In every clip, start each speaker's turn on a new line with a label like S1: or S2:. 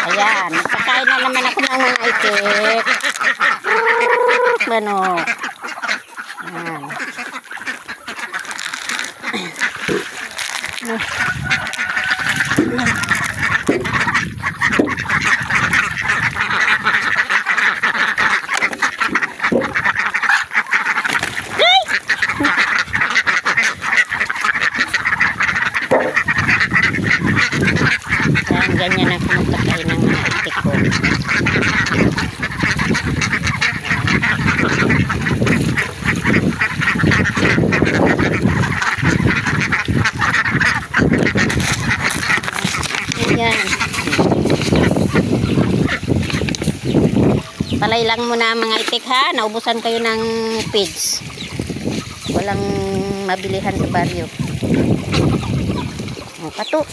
S1: Ayan, magpakain na naman ako ng mga itik. Manok. Ayan. Ganyan ako magpakain ng mga itik ko. Ayan. Palay lang muna mga itik ha. Naubusan kayo ng feeds. Walang mabilihan sa baryo. Pato.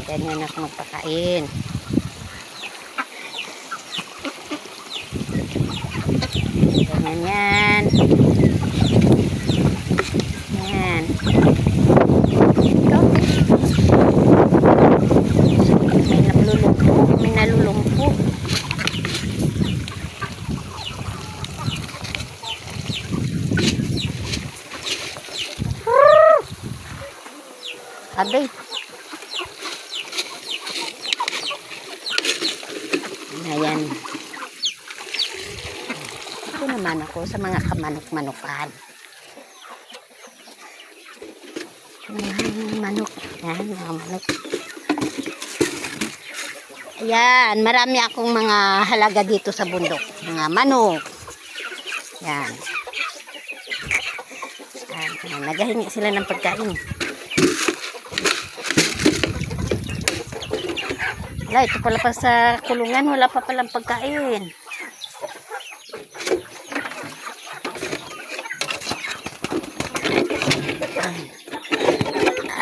S1: Ganyan ako magpakain. Ganyan yan. Yan. Ito. May nalulumpo. Abay. Ayan. Ito naman ako sa mga kamanok-manukan. Manok. Ayan, mga manok. Ayan, marami akong mga halaga dito sa bundok. Mga manok. Ayan. Ayan, naghahingi sila ng pagkain. Wala, ito pala pa sa kulungan, wala pa palang pagkain.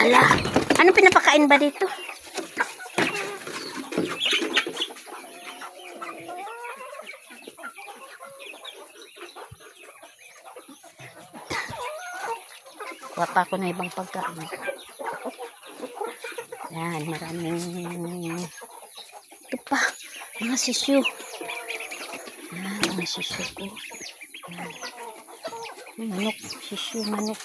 S1: Ala, ano pinapakain ba dito? Kuha pa ako na ibang pagkain. Yan, maraming ito pa, mga sisyo. Yan, mga sisyo ko. Yan. Manok, sisyo, manok.